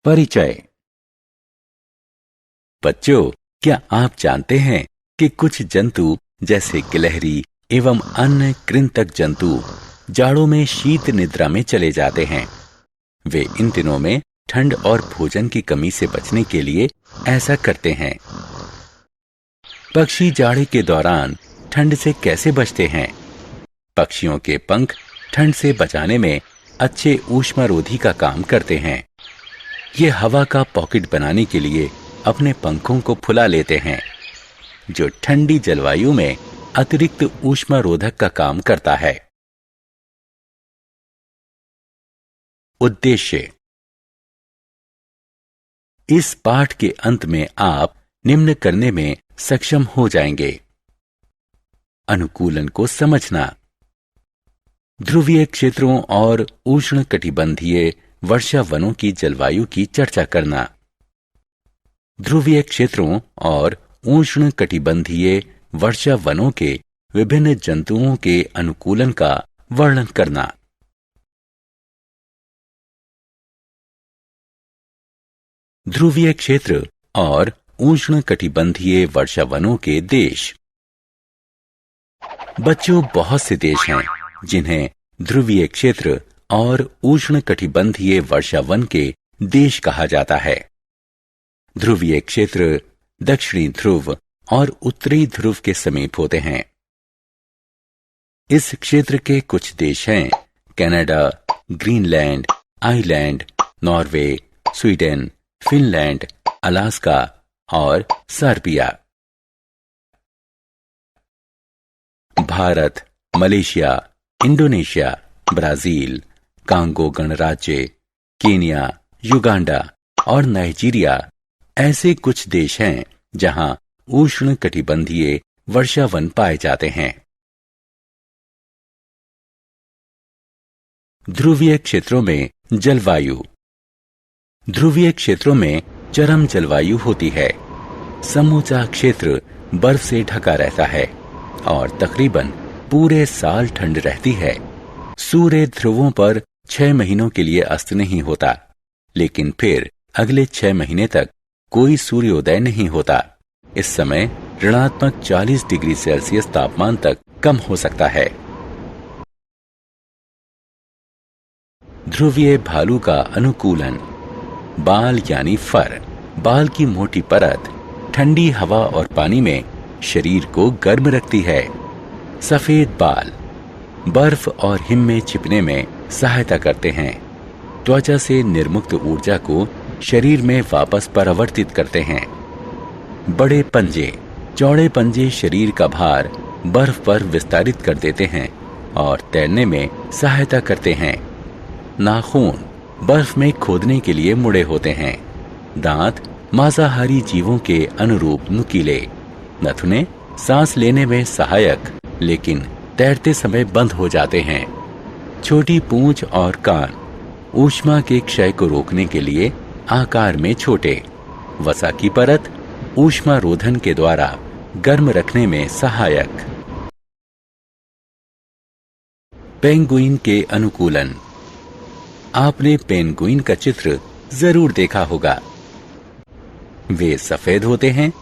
परिचय। बच्चों, क्या आप जानते हैं कि कुछ जंतु जैसे गिलहरी एवं अन्य कृंतक जंतु जाड़ों में शीत निद्रा में चले जाते हैं। वे इन दिनों में ठंड और भोजन की कमी से बचने के लिए ऐसा करते हैं। पक्षी जाड़े के दौरान ठंड से कैसे बचते हैं? पक्षियों के पंख ठंड से बचाने में अच्छे ऊष्मारोधी का काम करते हैं। ये हवा का पॉकेट बनाने के लिए अपने पंखों को फुला लेते हैं, जो ठंडी जलवायु में अतिरिक्त ऊष्मारोधक का काम करता है। उद्देश्य। इस पाठ के अंत में आप निम्न करने में सक्षम हो जाएंगे। अनुकूलन को समझना, ध्रुवीय क्षेत्रों और उष्णकटिबंधीय वर्षा वनों की जलवायु की चर्चा करना, ध्रुवीय क्षेत्रों और उष्णकटिबंधीय वर्षा वनों के विभिन्न जंतुओं के अनुकूलन का वर्णन करना। ध्रुवीय क्षेत्र और उष्णकटिबंधीय वर्षा वनों के देश। बच्चों, बहुत से देश हैं जिन्हें ध्रुवीय क्षेत्र और उष्णकटिबंधीय वर्षा वन के देश कहा जाता है। ध्रुवीय क्षेत्र दक्षिणी ध्रुव और उत्तरी ध्रुव के समीप होते हैं। इस क्षेत्र के कुछ देश हैं Canada, Greenland, Iceland, Norway, Sweden, Finland, Alaska और Serbia. Bharat, Malaysia, Indonesia, Brazil, Congo गणराज्य, केन्या, युगांडा और नाइजीरिया ऐसे कुछ देश हैं जहां उष्णकटिबंधीय वर्षा वन पाए जाते हैं। ध्रुवीय क्षेत्रों में जलवायु। ध्रुवीय क्षेत्रों में चरम जलवायु होती है। समूचा क्षेत्र बर्फ से ढका रहता है और तकरीबन पूरे साल ठंड रहती है। सूर्य ध्रुवों पर 6 महीनों के लिए अस्त नहीं होता, लेकिन फिर अगले 6 महीने तक कोई सूर्योदय नहीं होता। इस समय ऋणात्मक 40 डिग्री सेल्सियस तापमान तक कम हो सकता है। ध्रुवीय भालू का अनुकूलन। बाल यानी फर, बाल की मोटी परत ठंडी हवा और पानी में शरीर को गर्म रखती है। सफेद बाल बर्फ और हिम में छिपने में सहायता करते हैं। त्वचा से निर्मुक्त ऊर्जा को शरीर में वापस परावर्तित करते हैं। बड़े पंजे, चौड़े पंजे शरीर का भार बर्फ पर विस्तारित कर देते हैं और तैरने में सहायता करते हैं। नाखून बर्फ में खोदने के लिए मुड़े होते हैं। दांत मांसाहारी जीवों के अनुरूप नुकीले। नथुने सांस लेने में सहायक, लेकिन तैरते समय बंद हो जाते हैं। छोटी पूंछ और कान ऊष्मा के क्षय को रोकने के लिए आकार में छोटे। वसा की परत ऊष्मा रोधन के द्वारा गर्म रखने में सहायक। पेंगुइन के अनुकूलन। आपने पेंगुइन का चित्र जरूर देखा होगा। वे सफेद होते हैं,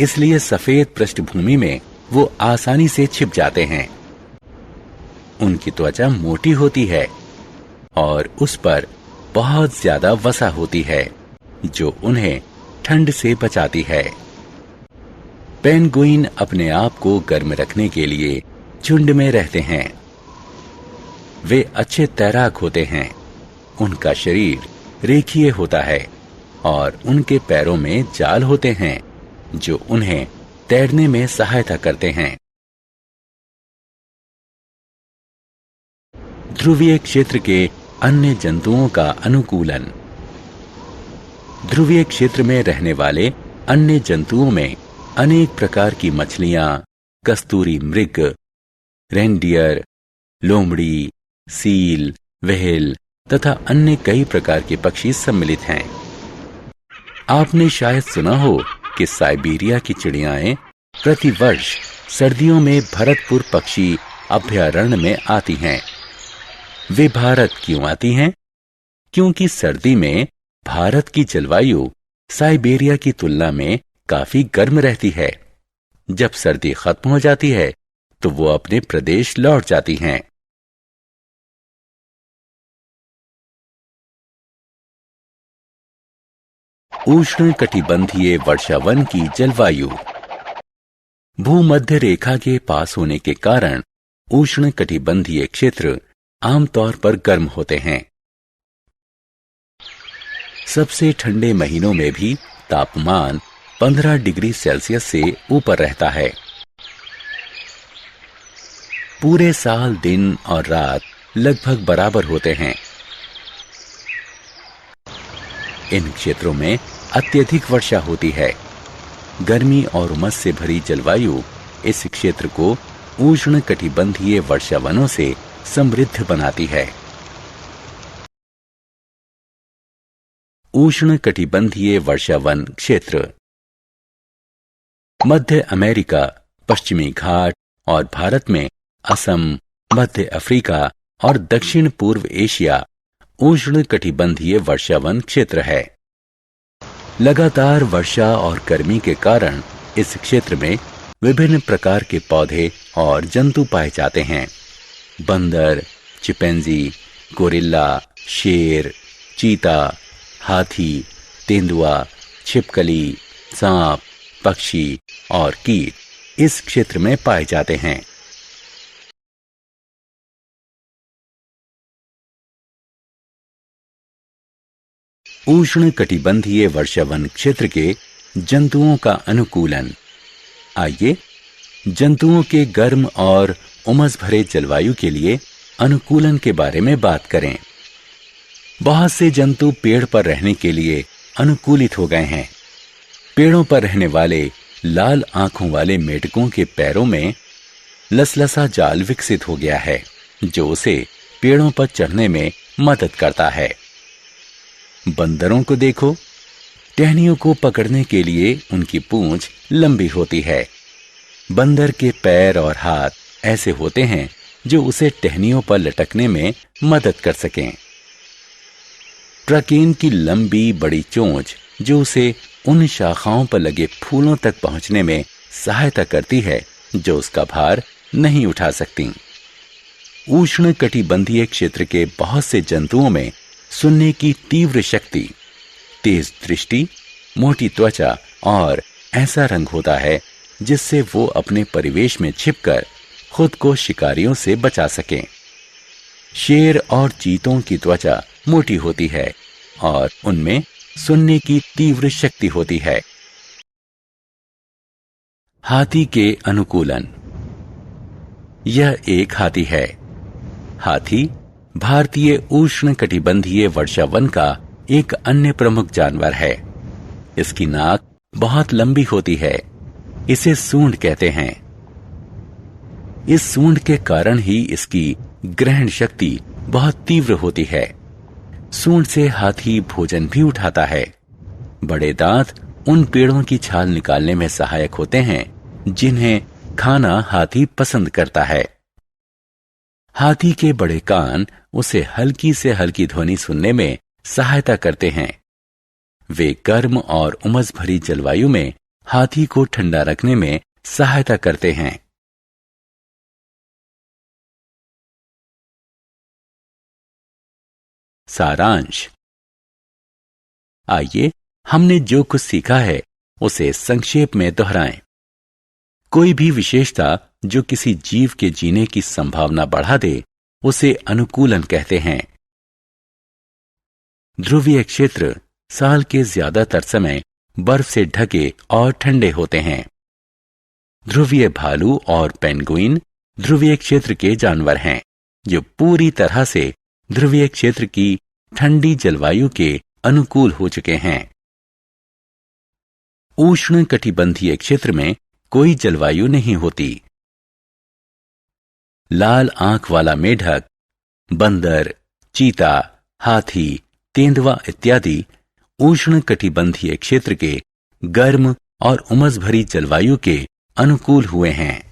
इसलिए सफेद पृष्ठभूमि में वो आसानी से छिप जाते हैं। उनकी त्वचा मोटी होती है और उस पर बहुत ज्यादा वसा होती है, जो उन्हें ठंड से बचाती है। पेंगुइन अपने आप को गर्म रखने के लिए झुंड में रहते हैं। वे अच्छे तैराक होते हैं। उनका शरीर रेखीय होता है और उनके पैरों में जाल होते हैं, जो उन्हें तैरने में सहायता करते हैं। ध्रुवीय क्षेत्र के अन्य जंतुओं का अनुकूलन। ध्रुवीय क्षेत्र में रहने वाले अन्य जंतुओं में अनेक प्रकार की मछलियां, कस्तूरी मृग, रेनडियर, लोमड़ी, सील, व्हेल तथा अन्य कई प्रकार के पक्षी सम्मिलित हैं। आपने शायद सुना हो कि साइबेरिया की चिड़ियाएं प्रतिवर्ष सर्दियों में भरतपुर पक्षी अभयारण्य में आती हैं। वे भारत क्यों आती हैं? क्योंकि सर्दी में भारत की जलवायु साइबेरिया की तुलना में काफी गर्म रहती है। जब सर्दी खत्म हो जाती है तो वो अपने प्रदेश लौट जाती हैं। उष्णकटिबंधीय वर्षावन की जलवायु। भूमध्य रेखा के पास होने के कारण उष्णकटिबंधीय क्षेत्र आमतौर पर गर्म होते हैं। सबसे ठंडे महीनों में भी तापमान 15 डिग्री सेल्सियस से ऊपर रहता है। पूरे साल दिन और रात लगभग बराबर होते हैं। इन क्षेत्रों में अत्यधिक वर्षा होती है। गर्मी और उमस से भरी जलवायु इस क्षेत्र को उष्णकटिबंधीय वर्षावनों से समृद्ध बनाती है। उष्णकटिबंधीय वर्षावन क्षेत्र मध्य अमेरिका, पश्चिमी घाट और भारत में असम, मध्य अफ्रीका और दक्षिण पूर्व एशिया उष्णकटिबंधीय वर्षावन क्षेत्र है। लगातार वर्षा और गर्मी के कारण इस क्षेत्र में विभिन्न प्रकार के पौधे और जंतु पाए जाते हैं। बंदर, चिंपैंजी, गोरिल्ला, शेर, चीता, हाथी, तेंदुआ, छिपकली, सांप, पक्षी और कीट इस क्षेत्र में पाए जाते हैं। उष्णकटिबंधीय वर्षावन क्षेत्र के जंतुओं का अनुकूलन। आइए जंतुओं के गर्म और उमस भरे जलवायु के लिए अनुकूलन के बारे में बात करें। बहुत से जंतु पेड़ पर रहने के लिए अनुकूलित हो गए हैं। पेड़ों पर रहने वाले लाल आंखों वाले मेढकों के पैरों में लसलसा जाल विकसित हो गया है, जो उसे पेड़ों पर चढ़ने में मदद करता है। बंदरों को देखो, टहनियों को पकड़ने के लिए उनकी पूंछ लंबी होती है। बंदर के पैर और हाथ ऐसे होते हैं जो उसे टहनियों पर लटकने में मदद कर सकें। ट्रकेन की लंबी बड़ी चोंच जो उसे उन शाखाओं पर लगे फूलों तक पहुंचने में सहायता करती है जो उसका भार नहीं उठा सकती। उष्णकटिबंधीय क्षेत्र के बहुत से जंतुओं में सुनने की तीव्र शक्ति, तेज दृष्टि, मोटी त्वचा और ऐसा रंग होता है जिससे वो अपने परिवेश में छिपकर खुद को शिकारियों से बचा सकें। शेर और चीतों की त्वचा मोटी होती है और उनमें सुनने की तीव्र शक्ति होती है। हाथी के अनुकूलन। यह एक हाथी है। हाथी भारतीय उष्णकटिबंधीय वर्षावन का एक अन्य प्रमुख जानवर है। इसकी नाक बहुत लंबी होती है। इसे सूंड कहते हैं। इस सूंड के कारण ही इसकी ग्रहण शक्ति बहुत तीव्र होती है। सूंड से हाथी भोजन भी उठाता है। बड़े दांत उन पेड़ों की छाल निकालने में सहायक होते हैं जिन्हें खाना हाथी पसंद करता है। हाथी के बड़े कान उसे हल्की से हल्की ध्वनि सुनने में सहायता करते हैं। वे गर्म और उमस भरी जलवायु में हाथी को ठंडा रखने में सहायता करते हैं। सारांश। आइए हमने जो कुछ सीखा है उसे संक्षेप में दोहराएं। कोई भी विशेषता जो किसी जीव के जीने की संभावना बढ़ा दे उसे अनुकूलन कहते हैं। ध्रुवीय क्षेत्र साल के ज्यादातर समय बर्फ से ढके और ठंडे होते हैं। ध्रुवीय भालू और पेंगुइन ध्रुवीय क्षेत्र के जानवर हैं जो पूरी तरह से ध्रुवीय क्षेत्र की ठंडी जलवायु के अनुकूल हो चुके हैं। उष्णकटिबंधीय क्षेत्र में कोई जलवायु नहीं होती। लाल आंख वाला मेढक, बंदर, चीता, हाथी, तेंदुआ इत्यादि उष्णकटिबंधीय क्षेत्र के गर्म और उमस भरी जलवायु के अनुकूल हुए हैं।